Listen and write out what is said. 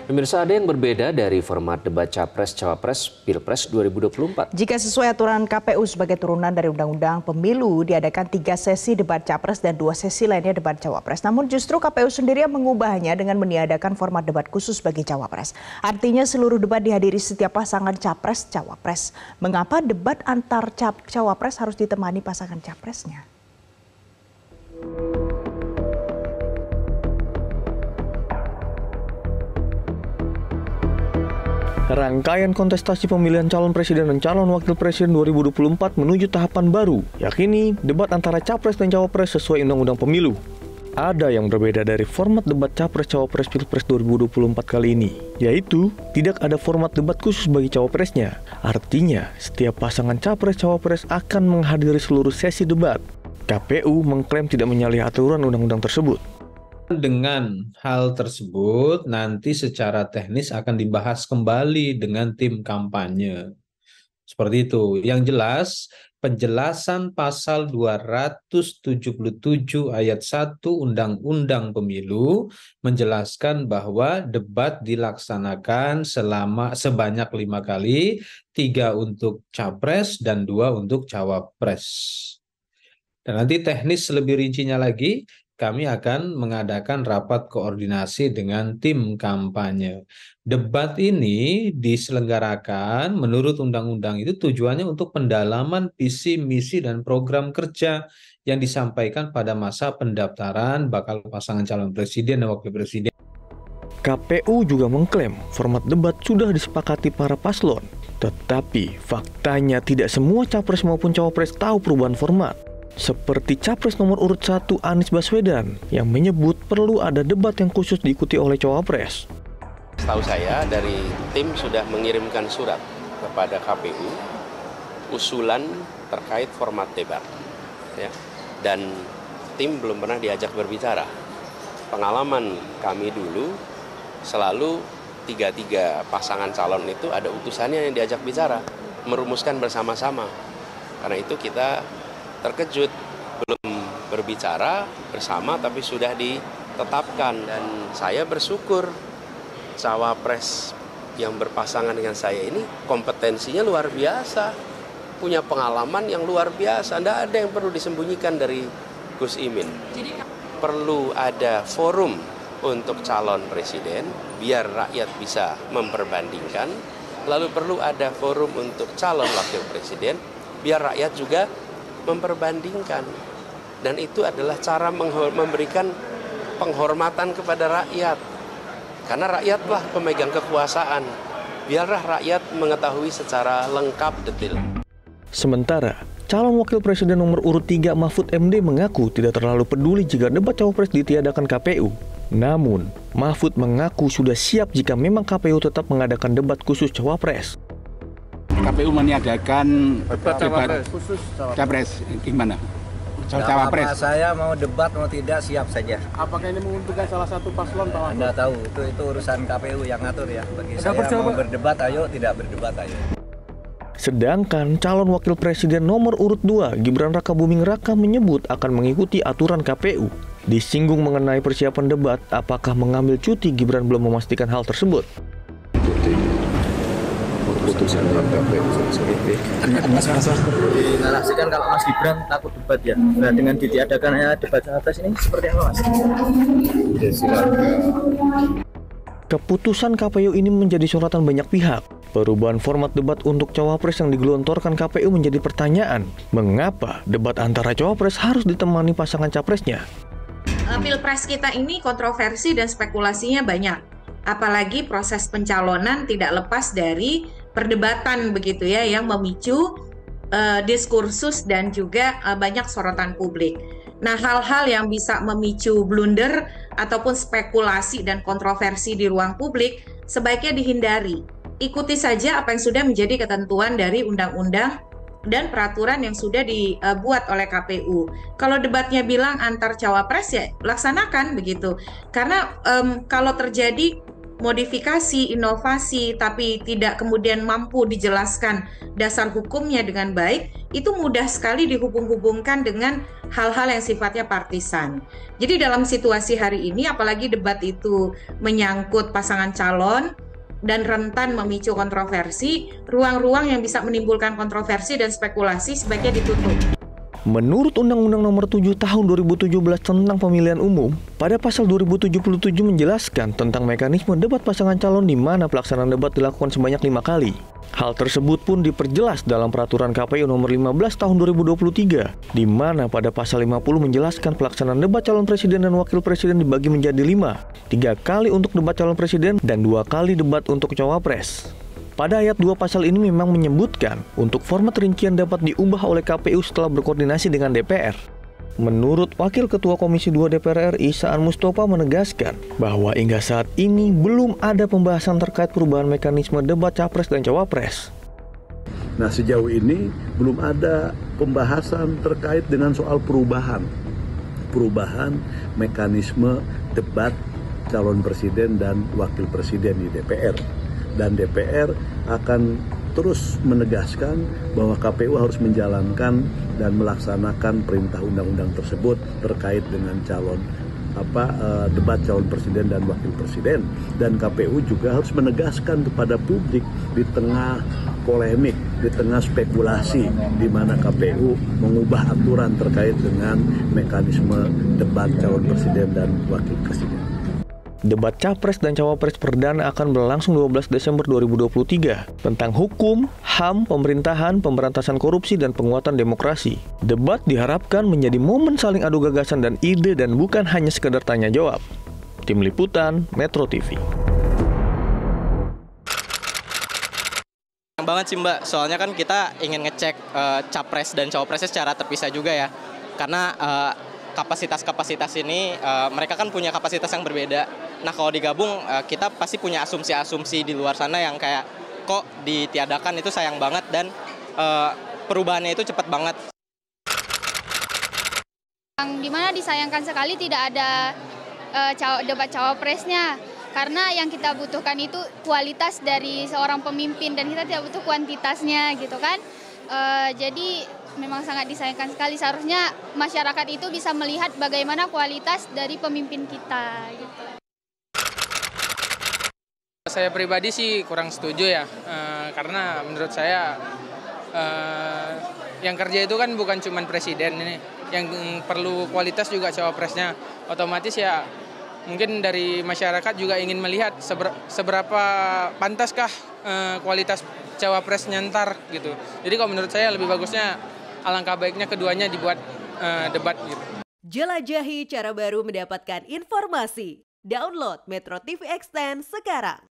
Pemirsa, ada yang berbeda dari format debat Capres-Cawapres Pilpres 2024. Jika sesuai aturan KPU sebagai turunan dari Undang-Undang Pemilu, diadakan 3 sesi debat Capres dan 2 sesi lainnya debat Cawapres. Namun justru KPU sendiri yang mengubahnya dengan meniadakan format debat khusus bagi Cawapres. Artinya seluruh debat dihadiri setiap pasangan Capres-Cawapres. Mengapa debat antar Cawapres harus ditemani pasangan Capresnya? Rangkaian kontestasi pemilihan calon presiden dan calon wakil presiden 2024 menuju tahapan baru, yakni debat antara Capres dan Cawapres sesuai Undang-Undang Pemilu. Ada yang berbeda dari format debat Capres-Cawapres Pilpres 2024 kali ini, yaitu tidak ada format debat khusus bagi Cawapresnya. Artinya, setiap pasangan Capres-Cawapres akan menghadiri seluruh sesi debat. KPU mengklaim tidak menyalahi aturan undang-undang tersebut. Dengan hal tersebut, nanti secara teknis akan dibahas kembali dengan tim kampanye. Seperti itu. Yang jelas, penjelasan pasal 277 ayat 1 Undang-Undang Pemilu menjelaskan bahwa debat dilaksanakan sebanyak 5 kali, 3 untuk Capres dan 2 untuk Cawapres. Dan nanti teknis lebih rincinya lagi, kami akan mengadakan rapat koordinasi dengan tim kampanye. Debat ini diselenggarakan menurut undang-undang itu tujuannya untuk pendalaman visi, misi, dan program kerja yang disampaikan pada masa pendaftaran bakal pasangan calon presiden dan wakil presiden. KPU juga mengklaim format debat sudah disepakati para paslon. Tetapi faktanya tidak semua Capres maupun Cawapres tahu perubahan format. Seperti Capres nomor urut 1 Anies Baswedan yang menyebut perlu ada debat yang khusus diikuti oleh Cawapres. Setahu saya dari tim sudah mengirimkan surat kepada KPU usulan terkait format debat, ya. Dan tim belum pernah diajak berbicara. Pengalaman kami dulu selalu tiga pasangan calon itu ada utusannya yang diajak bicara, merumuskan bersama-sama. Karena itu kita terkejut belum berbicara bersama tapi sudah ditetapkan, dan saya bersyukur Cawapres yang berpasangan dengan saya ini kompetensinya luar biasa, punya pengalaman yang luar biasa, tidak ada yang perlu disembunyikan dari Gus Imin. Jadi perlu ada forum untuk calon presiden biar rakyat bisa memperbandingkan, lalu perlu ada forum untuk calon wakil presiden biar rakyat juga memperbandingkan, dan itu adalah cara memberikan penghormatan kepada rakyat, karena rakyatlah pemegang kekuasaan. Biarlah rakyat mengetahui secara lengkap detail. Sementara calon wakil presiden nomor urut 3 Mahfud MD mengaku tidak terlalu peduli jika debat Cawapres ditiadakan KPU. Namun Mahfud mengaku sudah siap jika memang KPU tetap mengadakan debat khusus Cawapres. KPU meniadakan debat khusus Capres, gimana? Cawapres. Saya mau debat mau tidak siap saja. Apakah ini menguntungkan salah satu paslon, Pak? Anda tahu, itu urusan KPU yang ngatur ya. Bagi saya mau berdebat ayo, tidak berdebat ayo. Sedangkan calon wakil presiden nomor urut 2 Gibran Rakabuming Raka menyebut akan mengikuti aturan KPU. Disinggung mengenai persiapan debat, apakah mengambil cuti, Gibran belum memastikan hal tersebut. Keputusan dinarasikan kalau Mas Gibran takut debat ya. Nah, dengan ditiadakannya debat Cawapres ini seperti apa, Mas? Keputusan KPU ini menjadi sorotan banyak pihak. Perubahan format debat untuk Cawapres yang digelontorkan KPU menjadi pertanyaan, mengapa debat antara Cawapres harus ditemani pasangan Capresnya? Pilpres kita ini kontroversi dan spekulasinya banyak. Apalagi proses pencalonan tidak lepas dari perdebatan begitu ya, yang memicu diskursus dan juga banyak sorotan publik. Nah, hal-hal yang bisa memicu blunder ataupun spekulasi dan kontroversi di ruang publik sebaiknya dihindari. Ikuti saja apa yang sudah menjadi ketentuan dari undang-undang dan peraturan yang sudah dibuat oleh KPU. Kalau debatnya bilang antar Cawapres ya laksanakan begitu. Karena kalau terjadi modifikasi, inovasi, tapi tidak kemudian mampu dijelaskan dasar hukumnya dengan baik, itu mudah sekali dihubung-hubungkan dengan hal-hal yang sifatnya partisan. Jadi dalam situasi hari ini, apalagi debat itu menyangkut pasangan calon dan rentan memicu kontroversi, ruang-ruang yang bisa menimbulkan kontroversi dan spekulasi sebaiknya ditutup. Menurut Undang-Undang Nomor 7 Tahun 2017 tentang Pemilihan Umum, pada pasal 2077 menjelaskan tentang mekanisme debat pasangan calon di mana pelaksanaan debat dilakukan sebanyak 5 kali. Hal tersebut pun diperjelas dalam Peraturan KPU Nomor 15 Tahun 2023, di mana pada pasal 50 menjelaskan pelaksanaan debat calon presiden dan wakil presiden dibagi menjadi 5, 3 kali untuk debat calon presiden dan 2 kali debat untuk cawapres. Pada ayat 2 pasal ini memang menyebutkan untuk format rincian dapat diubah oleh KPU setelah berkoordinasi dengan DPR. Menurut Wakil Ketua Komisi 2 DPR RI, Saan Mustafa menegaskan bahwa hingga saat ini belum ada pembahasan terkait perubahan mekanisme debat Capres dan Cawapres. Nah, sejauh ini belum ada pembahasan terkait dengan soal perubahan mekanisme debat calon presiden dan wakil presiden di DPR. Dan DPR akan terus menegaskan bahwa KPU harus menjalankan dan melaksanakan perintah undang-undang tersebut terkait dengan debat calon presiden dan wakil presiden. Dan KPU juga harus menegaskan kepada publik di tengah polemik, di tengah spekulasi di mana KPU mengubah aturan terkait dengan mekanisme debat calon presiden dan wakil presiden. Debat Capres dan Cawapres perdana akan berlangsung 12 Desember 2023 tentang hukum, HAM, pemerintahan, pemberantasan korupsi, dan penguatan demokrasi. Debat diharapkan menjadi momen saling adu gagasan dan ide dan bukan hanya sekedar tanya jawab. Tim Liputan, Metro TV. Banget sih Mbak, soalnya kan kita ingin ngecek Capres dan Cawapresnya secara terpisah juga ya. Karena kapasitas-kapasitas ini mereka kan punya kapasitas yang berbeda. Nah kalau digabung kita pasti punya asumsi-asumsi di luar sana yang kayak kok ditiadakan itu sayang banget dan perubahannya itu cepat banget. Yang dimana disayangkan sekali tidak ada debat cawapresnya karena yang kita butuhkan itu kualitas dari seorang pemimpin dan kita tidak butuh kuantitasnya gitu kan. Jadi memang sangat disayangkan sekali, seharusnya masyarakat itu bisa melihat bagaimana kualitas dari pemimpin kita gitu. Saya pribadi sih kurang setuju ya, karena menurut saya yang kerja itu kan bukan cuma presiden ini, yang perlu kualitas juga cawapresnya. Otomatis ya mungkin dari masyarakat juga ingin melihat seberapa pantaskah kualitas cawapresnya ntar gitu. Jadi kalau menurut saya lebih bagusnya alangkah baiknya keduanya dibuat debat gitu. Jelajahi cara baru mendapatkan informasi. Download Metro TV Extend sekarang.